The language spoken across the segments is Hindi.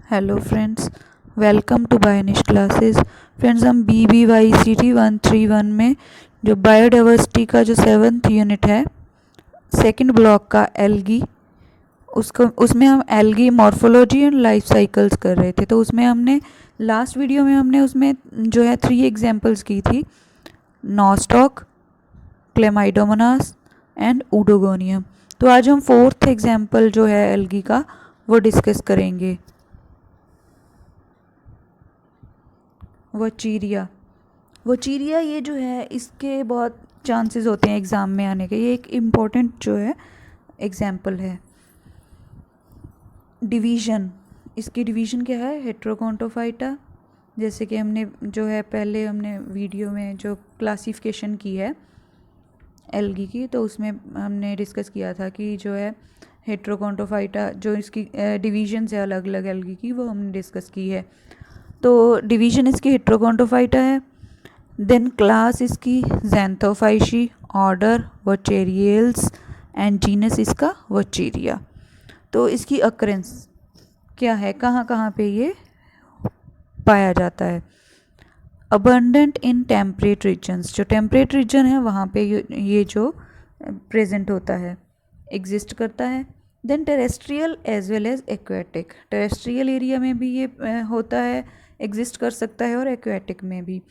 Hello friends, welcome to Bionish classes. Friends, हम BBYCT 131 में जो बायोडाइवर्सिटी का जो 7th यूनिट है, सेकंड ब्लॉक का एल्गी, उसको उसमें हम algae morphology and life cycles कर रहे थे। तो उसमें हमने लास्ट वीडियो में हमने उसमें जो है 3 एग्जांपल्स की थी, नॉस्टॉक, क्लेमाइडोमोनास एंड ऊडोगोनियम। तो आज हम 4th एग्जांपल जो है एल्गी का वो डिस्कस करेंगे, वचीरिया। वचीरिया ये जो है इसके बहुत चांसेस होते हैं एग्ज़ाम में आने के। ये एक इम्पॉर्टेंट जो है एग्जाम्पल है। डिवीज़न, इसकी डिवीज़न क्या है? हेट्रोकॉन्टोफाइटा। जैसे कि हमने जो है पहले हमने वीडियो में जो क्लासिफिकेशन की है एल्गी की, तो उसमें हमने डिस्कस किया था कि जो है हेट्रोकॉन्टोफाइटा जो इसकी डिवीज़न है अलग अलग एल्गी की, वो हमने डिस्कस की है। तो डिवीज़न इसकी हेट्रोकॉन्टोफाइटा है। देन क्लास इसकी ज़ैंथोफाइशी, ऑर्डर वचेरियल्स एंड जीनस इसका वचीरिया। तो इसकी अकरेंस क्या है, कहाँ कहाँ पे ये पाया जाता है? अबंडेंट इन टेम्परेट रीजन्स, जो टेम्परेट रीजन है वहाँ पे ये जो प्रेजेंट होता है, एग्जिस्ट करता है। Then terrestrial as well as aquatic, terrestrial area में भी ये होता है, एग्जिस्ट कर सकता है, और एक्वेटिक में भी।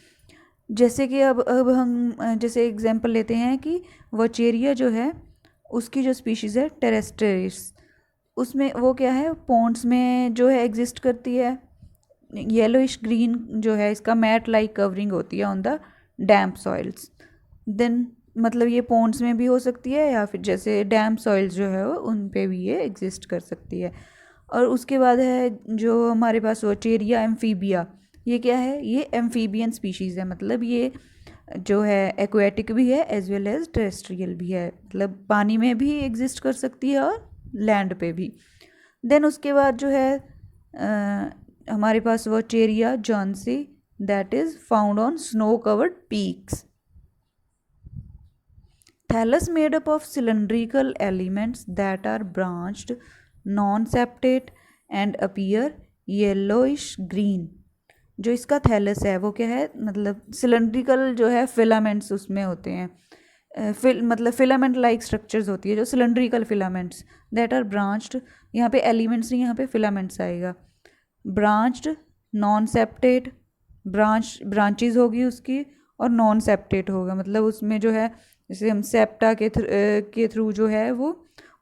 जैसे कि अब हम जैसे एग्जांपल लेते हैं कि वचेरिया जो है उसकी जो स्पीशीज़ है टेरेस्ट्रिस, उसमें वो क्या है, पॉन्ड्स में जो है एग्जिस्ट करती है। येलोइश ग्रीन जो है इसका मैट लाइक कवरिंग होती है on the damp soils. Then मतलब ये पॉन्ड्स में भी हो सकती है, या फिर जैसे डैम्प सॉइल्स जो है वो उन पे भी ये एग्जिस्ट कर सकती है। और उसके बाद है जो हमारे पास वचेरिया एम्फीबिया। ये क्या है? ये एम्फीबियन स्पीशीज़ है, मतलब ये जो है एक्वेटिक भी है एज वेल एज टेरेस्ट्रियल भी है, मतलब पानी में भी एग्जिस्ट कर सकती है और लैंड पे भी। देन उसके बाद जो है हमारे पास Vaucheria jonesii, that is found on snow covered peaks. Thallus made up of cylindrical elements that are branched, non-septate and appear yellowish green। जो इसका थैलस है वो क्या है, मतलब सिलेंड्रिकल जो है फिलामेंट्स उसमें होते हैं, मतलब फिलामेंट लाइक स्ट्रक्चर्स होती है जो cylindrical filaments that are branched. यहाँ पे एलिमेंट्स नहीं, यहाँ पे फिलामेंट्स आएगा। ब्रांच्ड, नॉन सेप्टेट, ब्रांचेज होगी उसकी, और नॉन सेप्टेट होगा, मतलब उसमें जो है जैसे हम सेप्टा के थ्रू जो है वो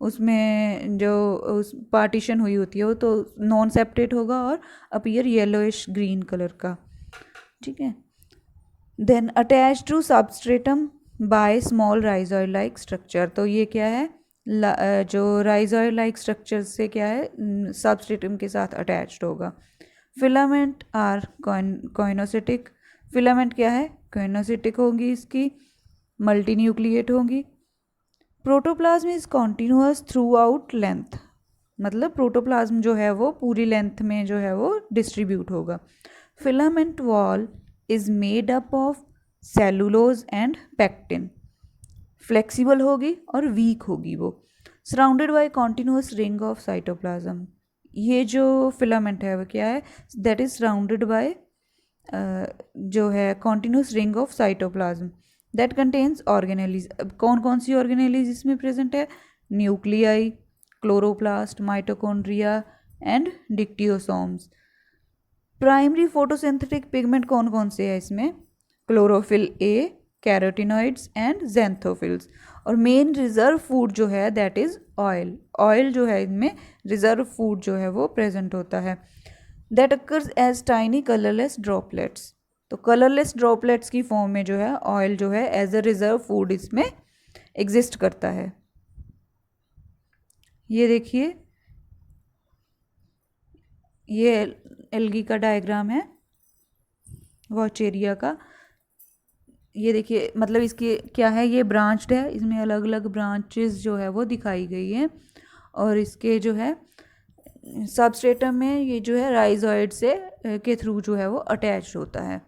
उसमें जो उस पार्टीशन हुई होती है वो तो नॉन सेप्टेट होगा और अपीयर येलोइश ग्रीन कलर का, ठीक है। Then attach to substratum by small rhizoid like structure, तो ये क्या है, जो राइजॉइड लाइक स्ट्रक्चर से क्या है सबस्ट्रेटम के साथ अटैच्ड होगा। फिलामेंट आर कॉइनोसिटिक, फिलामेंट क्या है, कॉइनोसिटिक होगी इसकी, मल्टी न्यूक्लिएट होगी। Protoplasm is continuous through out length, मतलब प्रोटोप्लाज्म जो है वो पूरी लेंथ में जो है वो डिस्ट्रीब्यूट होगा। Filament wall is made up of cellulose and pectin, flexible होगी और वीक होगी वो। Surrounded by continuous ring of cytoplasm, ये जो फिलामेंट है वो क्या है, दैट इज सराउंडेड बाय जो है continuous ring of cytoplasm that contains organelles. कौन कौन सी ऑर्गेनेलीज इसमें प्रेजेंट है? Nuclei, chloroplast, mitochondria and dictyosomes. Primary photosynthetic pigment कौन कौन से है इसमें? Chlorophyll a, carotenoids and xanthophylls. और मेन रिजर्व फूड जो है दैट इज़ ऑयल, ऑयल जो है इनमें रिजर्व फूड जो है वो प्रेजेंट होता है। That occurs as tiny colourless droplets, तो कलरलेस ड्रॉपलेट्स की फॉर्म में जो है ऑयल जो है एज अ रिजर्व फूड इसमें एग्जिस्ट करता है। ये देखिए, ये एल्गी का डायग्राम है वॉचेरिया का। ये देखिए, मतलब इसकी क्या है, ये ब्रांच्ड है, इसमें अलग अलग ब्रांचेस जो है वो दिखाई गई हैं, और इसके जो है सबस्ट्रेटम में ये जो है राइजॉइड से के थ्रू जो है वो अटैच होता है।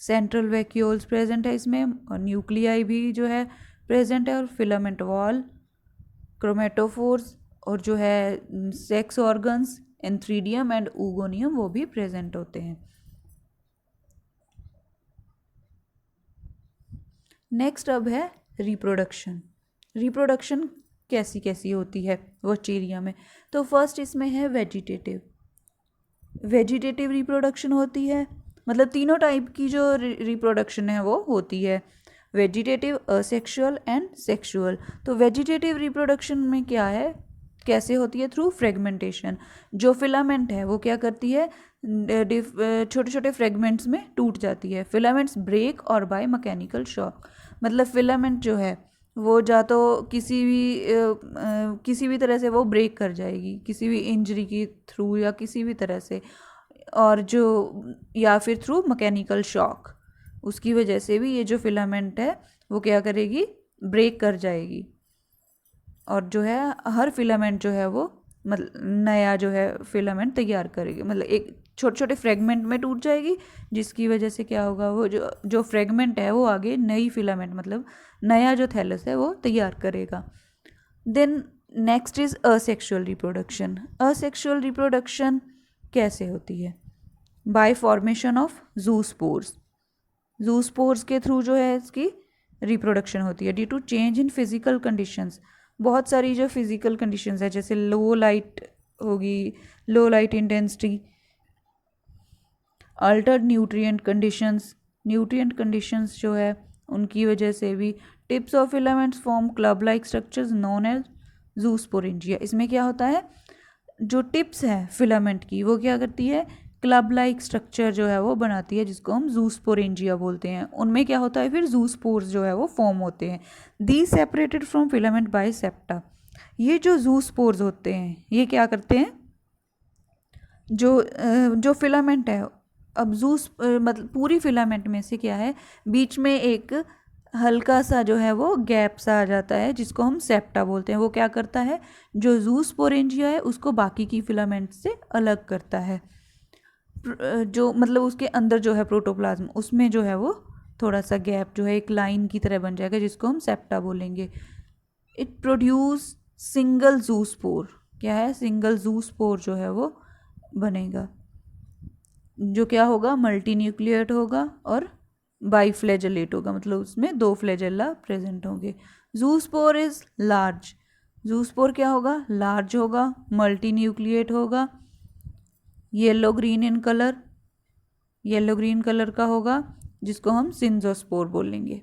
सेंट्रल वैक्यूल्स प्रेजेंट है इसमें, और न्यूक्लियाई भी जो है प्रेजेंट है, और फिलामेंट वॉल, क्रोमेटोफोर्स, और जो है sex organs antheridium and oogonium वो भी प्रेजेंट होते हैं। नेक्स्ट अब है रिप्रोडक्शन। रिप्रोडक्शन कैसी कैसी होती है वॉचेरिया में। तो फर्स्ट इसमें है वेजिटेटिव। वेजिटेटिव रिप्रोडक्शन होती है, मतलब तीनों टाइप की जो रिप्रोडक्शन है वो होती है, वेजिटेटिव, असेक्सुअल एंड सेक्सुअल। तो वेजिटेटिव रिप्रोडक्शन में क्या है, कैसे होती है, थ्रू फ्रेगमेंटेशन। जो फिलामेंट है वो क्या करती है, छोटे छोटे फ्रेगमेंट्स में टूट जाती है। फिलामेंट्स ब्रेक और बाय मैकेनिकल शॉक, मतलब फिलामेंट जो है वो जा तो किसी भी तरह से वो ब्रेक कर जाएगी, किसी भी इंजरी की थ्रू या किसी भी तरह से, और जो या फिर थ्रू मैकेनिकल शॉक, उसकी वजह से भी ये जो फिलामेंट है वो क्या करेगी, ब्रेक कर जाएगी। और जो है हर फिलामेंट जो है वो मतलब नया जो है फिलामेंट तैयार करेगी, मतलब एक छोटे छोटे फ्रेगमेंट में टूट जाएगी, जिसकी वजह से क्या होगा, वो जो फ्रेगमेंट है वो आगे नई फिलामेंट मतलब नया जो थैलस है वो तैयार करेगा। Then next is asexual reproduction. Asexual reproduction कैसे होती है, by formation of zoospores. Zoospores के थ्रू जो है इसकी रिप्रोडक्शन होती है, due to change in physical conditions. बहुत सारी जो फिजिकल कंडीशंस है, जैसे लो लाइट होगी, low light intensity, altered nutrient conditions जो है उनकी वजह से भी tips of filaments form club like structures known as zoosporangia. इसमें क्या होता है, जो टिप्स है फिलामेंट की वो क्या करती है, क्लब लाइक स्ट्रक्चर जो है वो बनाती है, जिसको हम जूस्पोरेंजिया बोलते हैं। उनमें क्या होता है, फिर जूस्पोर्स जो है वो फॉर्म होते हैं। They separated from filament by septa. ये जो जूस्पोर्स होते हैं ये क्या करते हैं, जो फिलामेंट है, अब जूस मतलब पूरी फिलामेंट में से क्या है, बीच में एक हल्का सा जो है वो गैप सा आ जाता है, जिसको हम सेप्टा बोलते हैं। वो क्या करता है, जो जूस्पोरेंजिया है उसको बाकी की फिलामेंट से अलग करता है। जो मतलब उसके अंदर जो है प्रोटोप्लाज्म, उसमें जो है वो थोड़ा सा गैप जो है एक लाइन की तरह बन जाएगा, जिसको हम सेप्टा बोलेंगे। It produce single zoospore. क्या है, सिंगल जूस्पोर जो है वो बनेगा, जो क्या होगा, मल्टी न्यूक्लिएट होगा और बाईफ्लैजेलेट होगा, मतलब उसमें 2 फ्लैजेला प्रेजेंट होंगे। Zoospore is large. जूस्पोर क्या होगा, लार्ज होगा, मल्टी न्यूक्लिएट होगा, yellow green in colour, yellow green colour का होगा, जिसको हम सिंजोस्पोर बोलेंगे।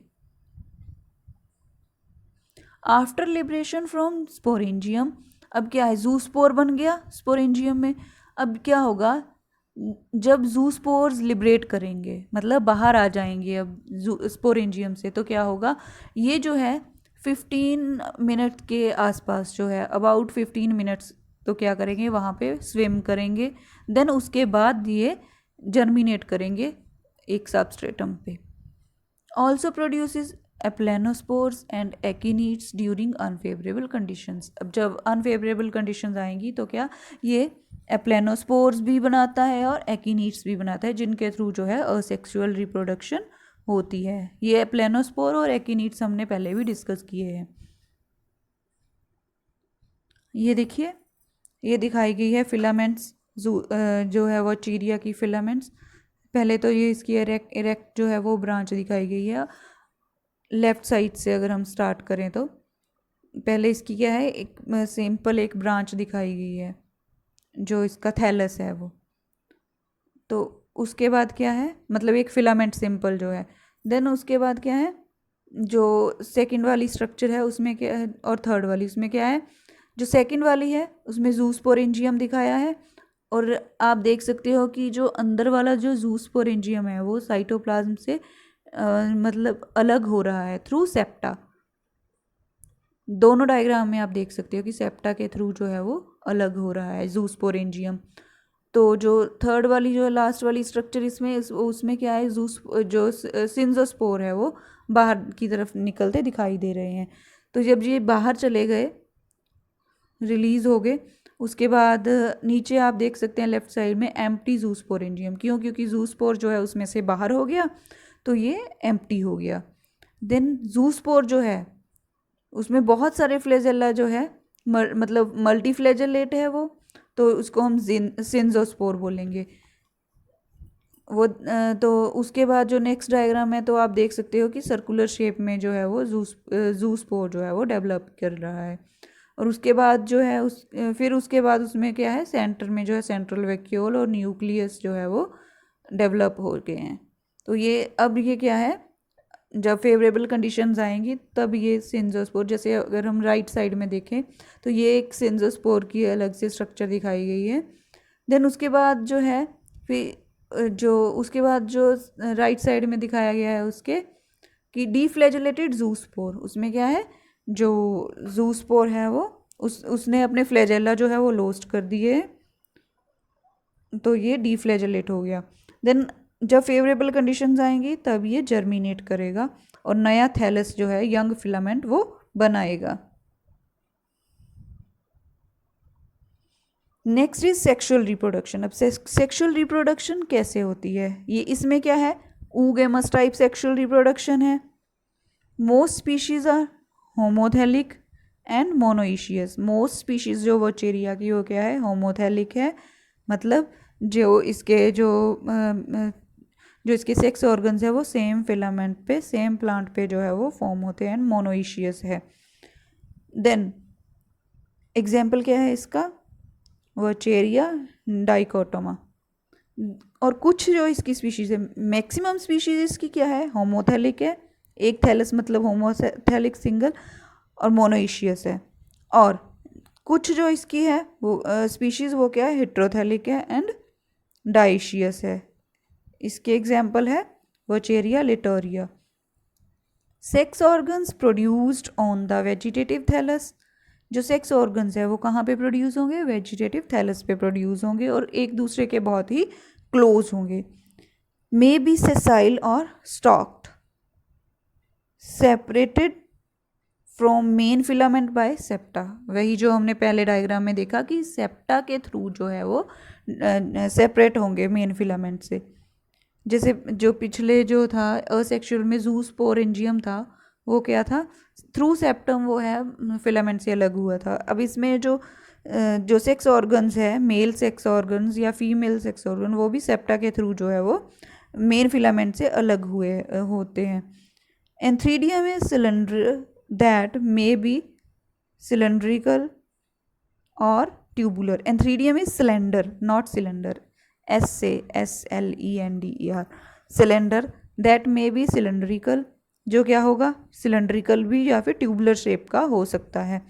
आफ्टर लिबरेशन फ्रॉम स्पोरेंजियम, अब क्या है, जूस्पोर बन गया स्पोरेंजियम में। अब क्या होगा, जब जूस्पोर्स लिबरेट करेंगे, मतलब बाहर आ जाएंगे अब स्पोरेंजियम से, तो क्या होगा, ये जो है 15 मिनट के आसपास जो है, अबाउट 15 मिनट्स तो क्या करेंगे, वहाँ पे स्विम करेंगे। देन उसके बाद ये जर्मिनेट करेंगे एक सबस्ट्रेटम पे। Also produces aplanospores and akinetes during unfavourable conditions. अब जब अनफेवरेबल कंडीशंस आएंगी तो क्या, ये एप्लेनोस्पोर्स भी बनाता है और एकिनीड्स भी बनाता है, जिनके थ्रू जो है असेक्सुअल रिप्रोडक्शन होती है। ये एप्लेनोस्पोर और एकिनीड्स हमने पहले भी डिस्कस किए हैं। ये देखिए, ये दिखाई गई है फिलामेंट्स, जो है वो चीरिया की फिलामेंट्स। पहले तो ये इसकी इरेक्ट जो है वो ब्रांच दिखाई गई है। लेफ़्ट साइड से अगर हम स्टार्ट करें तो पहले इसकी क्या है, एक सिंपल एक ब्रांच दिखाई गई है, जो इसका थैलस है वो। तो उसके बाद क्या है, मतलब एक फिलामेंट सिंपल जो है। देन उसके बाद क्या है, जो सेकंड वाली स्ट्रक्चर है उसमें क्या है, और थर्ड वाली उसमें क्या है, जो सेकंड वाली है उसमें जूस्पोरेंजियम दिखाया है। और आप देख सकते हो कि जो अंदर वाला जो जूस्पोरेंजियम है वो साइटोप्लाज्म से मतलब अलग हो रहा है थ्रू सेप्टा। दोनों डायग्राम में आप देख सकते हो कि सेप्टा के थ्रू जो है वो अलग हो रहा है जूस्पोरेंजियम। तो जो थर्ड वाली जो लास्ट वाली स्ट्रक्चर इसमें उसमें क्या है, जो सिंजोस्पोर है वो बाहर की तरफ निकलते दिखाई दे रहे हैं। तो जब ये बाहर चले गए, रिलीज हो गए, उसके बाद नीचे आप देख सकते हैं लेफ्ट साइड में एम्प्टी जूस्पोरेंजियम। क्यों, क्योंकि जूस्पोर जो है उसमें से बाहर हो गया तो ये एम्प्टी हो गया। देन जूस्पोर जो है उसमें बहुत सारे फ्लैजेला जो है मतलब मल्टी फ्लैजेलेट है वो, तो उसको हम सिंजोस्पोर बोलेंगे। वो तो उसके बाद जो नेक्स्ट डायग्राम है तो आप देख सकते हो कि सर्कुलर शेप में जो है वो जूस्पोर जो है वो डेवलप कर रहा है। और उसके बाद जो है फिर उसके बाद उसमें क्या है, सेंटर में जो है सेंट्रल वैक्यूल और न्यूक्लियस जो है वो डेवलप हो गए हैं। तो ये अब ये क्या है, जब फेवरेबल कंडीशंस आएंगी तब ये सिंजोस्पोर, जैसे अगर हम राइट साइड में देखें तो ये एक सिंजोस्पोर की अलग से स्ट्रक्चर दिखाई गई है। देन उसके बाद जो है फिर जो उसके बाद जो राइट साइड में दिखाया गया है उसके कि डीफ्लैजेलेटेड जूस्पोर, उसमें क्या है, जो जूस्पोर है वो उसने अपने फ्लैजेला जो है वो लोस्ट कर दिए, तो ये डीफ्लैजेलेट हो गया। देन जब फेवरेबल कंडीशंस आएंगी तब ये जर्मिनेट करेगा और नया थैलस जो है यंग फिलामेंट वो बनाएगा। Next is sexual reproduction. अब सेक्सुअल रिप्रोडक्शन कैसे होती है, ये इसमें क्या है, oogamous टाइप सेक्सुअल रिप्रोडक्शन है। Most species are homothallic and monoecious. Most species जो वोचेरिया की वो क्या है, होमोथैलिक है, मतलब जो इसके जो इसके सेक्स ऑर्गन्स है वो सेम फिलामेंट पे सेम प्लांट पे जो है वो फॉर्म होते हैं, मोनोइशियस है। देन एग्जाम्पल क्या है इसका, वोचेरिया डाइकोटोमा। और कुछ जो इसकी स्पीशीज़ है, मैक्सिमम स्पीशीज़ इसकी क्या है, होमोथैलिक है, एक थैलस मतलब होमोथैलिक सिंगल, और मोनोइशियस है। और कुछ जो इसकी है वो स्पीशीज़ वो क्या है, हेट्रोथैलिक है एंड डाइशियस है। इसके एग्जाम्पल है Vaucheria litorea. Sex organs produced on the vegetative thallus. जो सेक्स ऑर्गन्स है वो कहाँ पे प्रोड्यूस होंगे, वेजिटेटिव थैलस पे प्रोड्यूस होंगे और एक दूसरे के बहुत ही क्लोज होंगे। मे बी सेसाइल और stalked, separated from main filament by septa. वही जो हमने पहले डायग्राम में देखा कि सेप्टा के थ्रू जो है वो सेपरेट होंगे मेन फिलामेंट से। जैसे जो पिछले जो था असेक्सुअल में जूस्पोरेंजियम था, वो क्या था, थ्रू सेप्टम वो है फिलामेंट से अलग हुआ था। अब इसमें जो सेक्स ऑर्गन्स है, मेल सेक्स ऑर्गन्स या फीमेल सेक्स ऑर्गन, वो भी सेप्टा के थ्रू जो है वो मेन फिलामेंट से अलग हुए होते हैं। Antheridium is cylinder that may be cylindrical और tubular. Antheridium is cylinder not cylinder, SASLENDER, cylinder that may be cylindrical, जो क्या होगा, सिलेंड्रिकल भी या फिर ट्यूबुलर शेप का हो सकता है।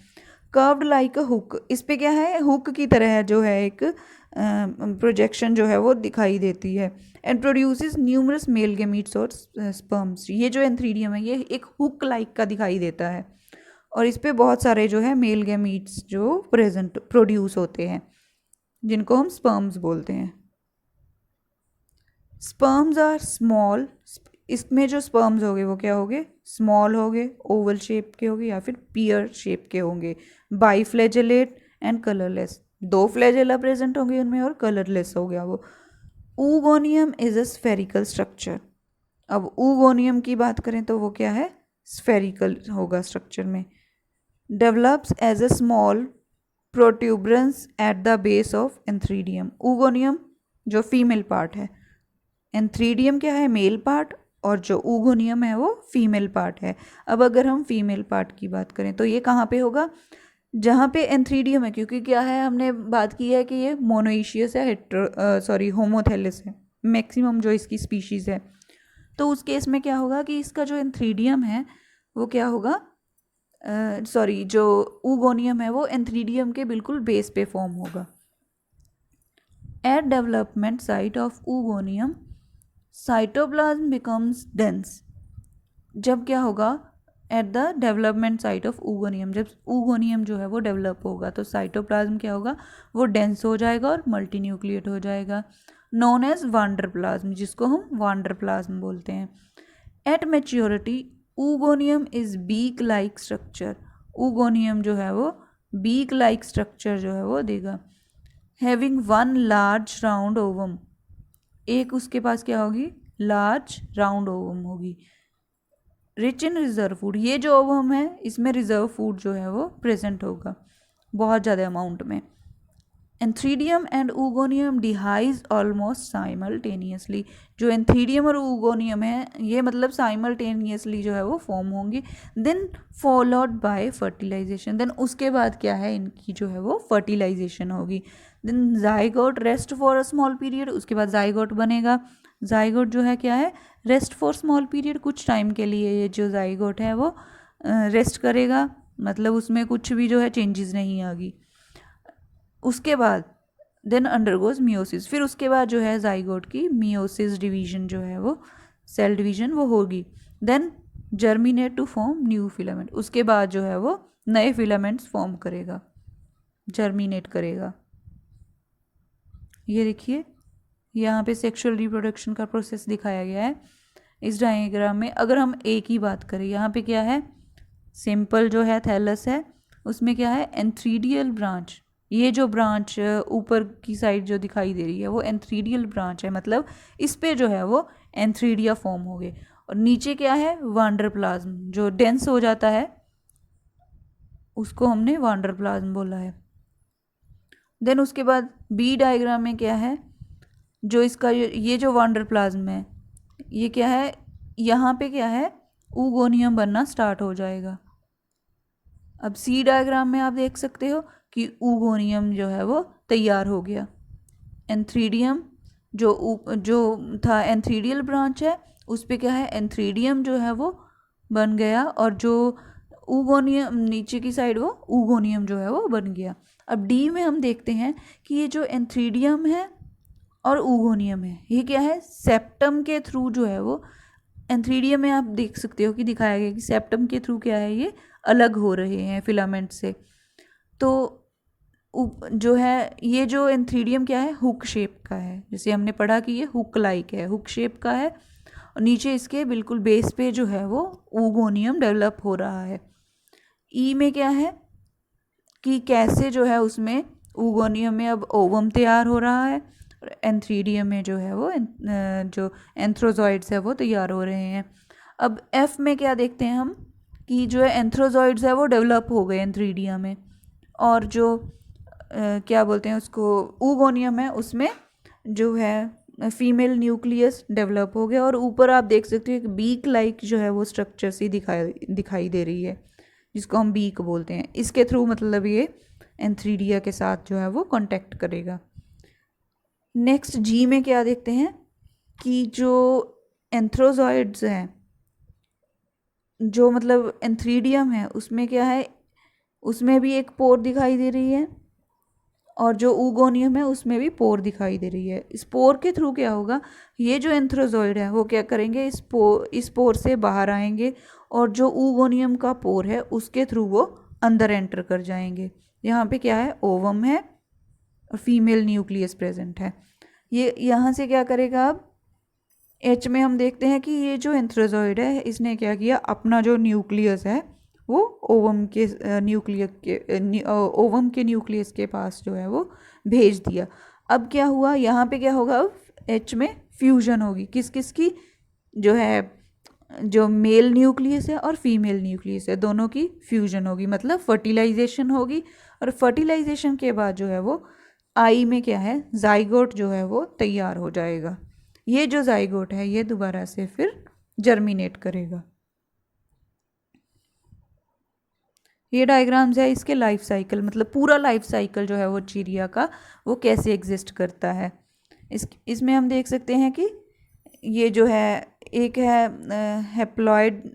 कर्व्ड लाइक अ हुक, इस पे क्या है, हुक की तरह जो है एक प्रोजेक्शन जो है वो दिखाई देती है। And produces numerous male gametes और स्पर्म्स। ये जो एंथ्रीडियम है ये एक हुक लाइक का दिखाई देता है और इस पे बहुत सारे जो है मेल गैमीट्स जो प्रोड्यूस होते हैं जिनको हम स्पर्म्स बोलते हैं। स्पर्म्स आर स्मॉल, इसमें जो स्पर्म्स होंगे वो क्या होंगे, स्मॉल होंगे, ओवल शेप के होंगे या फिर पियर शेप के होंगे। बाईफ्लैजेलेट एंड कलरलेस, 2 फ्लैजेला प्रेजेंट होंगे उनमें और कलरलेस हो गया वो। Oogonium is a spherical structure. अब ऊगोनियम की बात करें तो वो क्या है, स्फेरिकल होगा स्ट्रक्चर में। Develops as a small protuberance at the base of antheridium. Oogonium जो फीमेल पार्ट है, एंथ्रीडियम क्या है, मेल पार्ट, और जो ऊगोनियम है वो फीमेल पार्ट है। अब अगर हम फीमेल पार्ट की बात करें तो ये कहाँ पे होगा, जहाँ पे एंथ्रीडियम है, क्योंकि क्या है, हमने बात की है कि ये मोनोइशियस है, होमोथैलिस है मैक्सिमम जो इसकी स्पीशीज़ है। तो उस केस में क्या होगा कि इसका जो एंथ्रीडियम है वो क्या होगा, जो ऊगोनियम है वो एंथ्रीडियम के बिल्कुल बेस पे फॉर्म होगा। At development site of oogonium cytoplasm becomes dense. जब क्या होगा, at the development site of oogonium, जब ऊगोनियम जो है वो डेवलप होगा तो साइटोप्लाज्म क्या होगा, वो डेंस हो जाएगा और मल्टीन्यूक्लिएट हो जाएगा, नोन एज वांडरप्लाज्म, जिसको हम वांडरप्लाज्म बोलते हैं। At maturity oogonium is beak like structure. Oogonium जो है वो बीक लाइक स्ट्रक्चर जो है वो देगा। हैविंग 1 लार्ज राउंड ओवम, एक उसके पास क्या होगी, लार्ज राउंड ओवम होगी। रिच इन रिजर्व फूड, ये जो ओवम है इसमें रिजर्व फूड जो है वो प्रेजेंट होगा बहुत ज़्यादा अमाउंट में। Antheridium and oogonium dehisce almost simultaneously. जो एंथ्रीडियम और ऊगोनियम है ये मतलब साइमल्टेनियसली जो है वो फॉर्म होंगे। Then followed by fertilisation, then उसके बाद क्या है इनकी जो है वो फर्टिलाइजेशन होगी। Then zygote rest for a small period, उसके बाद जाइगोट बनेगा। जाइगोट जो है क्या है, रेस्ट फॉर स्मॉल पीरियड, कुछ टाइम के लिए ये जो जाइगोट है वो रेस्ट करेगा, मतलब उसमें कुछ भी जो है चेंजेस नहीं आगी। उसके बाद देन अंडरगोज मियोसिस, फिर उसके बाद जो है जाइगोट की मियोसिस डिवीजन जो है वो सेल डिवीजन वो होगी। Then germinate to form new filament, उसके बाद जो है वो नए फिलामेंट्स फॉर्म करेगा, जर्मिनेट करेगा। ये देखिए यहाँ पे सेक्सुअल रिप्रोडक्शन का प्रोसेस दिखाया गया है इस डायग्राम में। अगर हम एक ही बात करें, यहाँ पे क्या है, सिंपल जो है थैलस है, उसमें क्या है एंथ्रीडियल ब्रांच। ये जो ब्रांच ऊपर की साइड जो दिखाई दे रही है वो एंथ्रीडियल ब्रांच है, मतलब इस पे जो है वो एंथ्रीडिया फॉर्म हो गए। और नीचे क्या है, वांडरप्लाज्म, जो डेंस हो जाता है उसको हमने वांडरप्लाज्म बोला है। देन उसके बाद बी डायग्राम में क्या है, जो इसका ये जो वांडरप्लाज्म है ये क्या है, यहाँ पे क्या है, ऊगोनियम बनना स्टार्ट हो जाएगा। अब सी डायग्राम में आप देख सकते हो कि ऊगोनियम जो है वो तैयार हो गया। एंथ्रीडियम जो था एंथ्रीडियल ब्रांच है, उस पे क्या है एंथ्रीडियम जो है वो बन गया, और जो ऊगोनियम नीचे की साइड वो ऊगोनियम जो है वो बन गया। अब डी में हम देखते हैं कि ये जो एंथ्रीडियम है और ऊगोनियम है ये क्या है, सेप्टम के थ्रू जो है वो, एंथ्रीडियम में आप देख सकते हो कि दिखाया गया कि सेप्टम के थ्रू क्या है ये अलग हो रहे हैं फिलामेंट से। तो जो है ये जो एंथ्रीडियम क्या है, हुक शेप का है, जैसे हमने पढ़ा कि ये हुक लाइक है, हुक शेप का है, और नीचे इसके बिल्कुल बेस पे जो है वो ऊगोनियम डेवलप हो रहा है। ई में क्या है कि कैसे जो है उसमें ऊगोनियम में अब ओवम तैयार हो रहा है, और एंथ्रीडियम में जो है वो जो एंथ्रोजॉइड्स है वो तैयार हो रहे हैं। अब एफ में क्या देखते हैं हम कि जो है एंथ्रोजॉइड्स है वो डेवलप हो गए एंथ्रीडियम में, और जो क्या बोलते हैं उसको ऊगोनियम है उसमें जो है फीमेल न्यूक्लियस डेवलप हो गया, और ऊपर आप देख सकते हो एक बीक लाइक जो है वो स्ट्रक्चर सी दिखाई दे रही है जिसको हम बीक बोलते हैं। इसके थ्रू मतलब ये एंथ्रीडिया के साथ जो है वो कांटेक्ट करेगा। नेक्स्ट जी में क्या देखते हैं कि जो एंथ्रोजॉइड्स हैं, जो मतलब एंथ्रीडियम है उसमें क्या है, उसमें भी एक पोर दिखाई दे रही है, और जो ऊगोनियम है उसमें भी पोर दिखाई दे रही है। इस पोर के थ्रू क्या होगा, ये जो एंथ्रोजॉइड है वो क्या करेंगे, इस पोर से बाहर आएंगे, और जो ऊगोनियम का पोर है उसके थ्रू वो अंदर एंटर कर जाएंगे। यहाँ पे क्या है, ओवम है और फीमेल न्यूक्लियस प्रेजेंट है। ये यहाँ से क्या करेगा, अब एच में हम देखते हैं कि ये जो एंथ्रोजॉइड है इसने क्या किया, अपना जो न्यूक्लियस है वो ओवम के ओवम के न्यूक्लियस के पास जो है वो भेज दिया। अब क्या हुआ, यहाँ पे क्या होगा, अब एच में फ्यूजन होगी, किस किस की, जो है जो मेल न्यूक्लियस है और फीमेल न्यूक्लियस है दोनों की फ्यूजन होगी, मतलब फर्टिलाइजेशन होगी। और फर्टिलाइजेशन के बाद जो है वो आई में क्या है, जाइगोट जो है वो तैयार हो जाएगा। ये जो जाइगोट है ये दोबारा से फिर जर्मिनेट करेगा। ये डायग्राम्स है इसके लाइफ साइकिल, मतलब पूरा लाइफ साइकिल जो है वो चिड़िया का वो कैसे एग्जिस्ट करता है। इसमें हम देख सकते हैं कि ये जो है एक है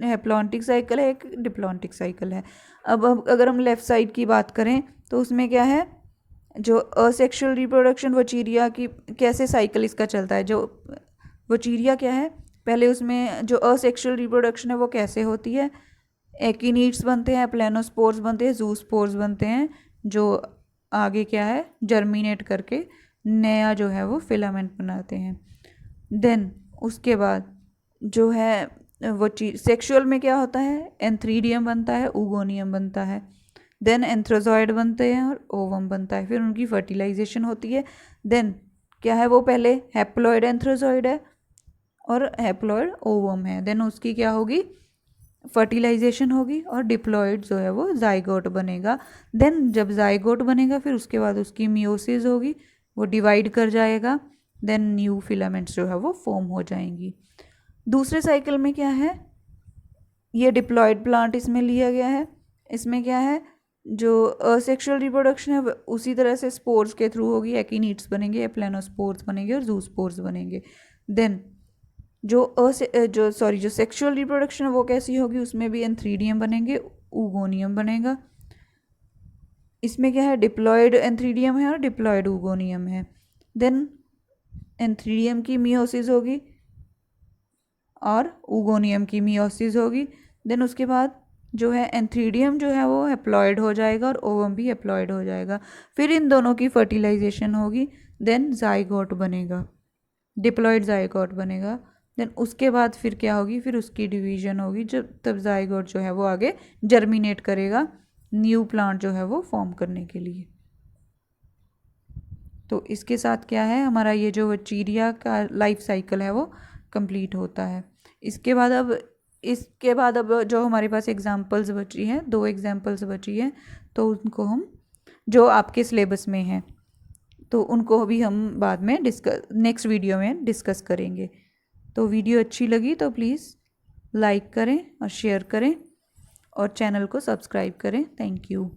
हेप्लॉन्टिक साइकिल है, एक डिप्लॉन्टिक साइकिल है। अब अगर हम लेफ़्ट साइड की बात करें तो उसमें क्या है, जो असेक्सुअल रिप्रोडक्शन वचीरिया की कैसे साइकिल इसका चलता है, जो वचीरिया क्या है, पहले उसमें जो असेक्सुअल रिप्रोडक्शन है वो कैसे होती है, एकिनीड्स बनते हैं, प्लेनोस्पोर्स बनते हैं, जूस्पोर्स बनते हैं, जो आगे क्या है जर्मिनेट करके नया जो है वो फिलामेंट बनाते हैं। देन उसके बाद जो है वो चीज सेक्सुअल में क्या होता है, एंथ्रीडियम बनता है, ऊगोनियम बनता है, देन एंथ्रोजॉइड बनते हैं और ओवम बनता है, फिर उनकी फर्टिलाइजेशन होती है। देन क्या है, वो पहले हैप्लॉइड एंथ्रोजॉइड है और हैप्लॉइड ओवम है, देन उसकी क्या होगी फर्टिलाइजेशन होगी और डिप्लॉयड जो है वो जाइगोट बनेगा। देन जब जाइगोट बनेगा फिर उसके बाद उसकी मियोसिस होगी, वो डिवाइड कर जाएगा, देन न्यू फिलामेंट्स जो है वो फॉर्म हो जाएंगी। दूसरे साइकिल में क्या है, ये डिप्लॉयड प्लांट इसमें लिया गया है। इसमें क्या है, जो असेक्सुअल रिप्रोडक्शन है उसी तरह से स्पोर्स के थ्रू होगी, एकिनीट्स बनेंगे, एप्लेनोस्पोर्स बनेंगे और जूस्पोर्स बनेंगे। देन जो सेक्सुअल रिप्रोडक्शन है वो कैसी होगी, उसमें भी एंथ्रीडियम बनेंगे, ऊगोनियम बनेगा। इसमें क्या है, डिप्लॉयड एंथ्रीडियम है और डिप्लॉयड ऊगोनियम है। देन एंथ्रीडियम की मियोसिस होगी और ऊगोनियम की मियोसिस होगी। देन उसके बाद जो है एंथ्रीडियम जो है वो हैप्लॉयड हो जाएगा और ओवम भी हैप्लॉयड हो जाएगा। फिर इन दोनों की फर्टिलाइजेशन होगी, देन जाइगोट बनेगा, डिप्लॉयड जाइगोट बनेगा। देन उसके बाद फिर क्या होगी, फिर उसकी डिवीजन होगी, जब तब जाइगोट जो है वो आगे जर्मिनेट करेगा न्यू प्लांट जो है वो फॉर्म करने के लिए। तो इसके साथ क्या है, हमारा ये जो वचीरिया का लाइफ साइकिल है वो कंप्लीट होता है। इसके बाद अब जो हमारे पास एग्जांपल्स बची हैं, 2 एग्जांपल्स बची हैं, तो उनको हम जो आपके सिलेबस में हैं तो उनको भी हम बाद में नेक्स्ट वीडियो में डिस्कस करेंगे। तो वीडियो अच्छी लगी तो प्लीज़ लाइक करें और शेयर करें और चैनल को सब्सक्राइब करें। Thank you.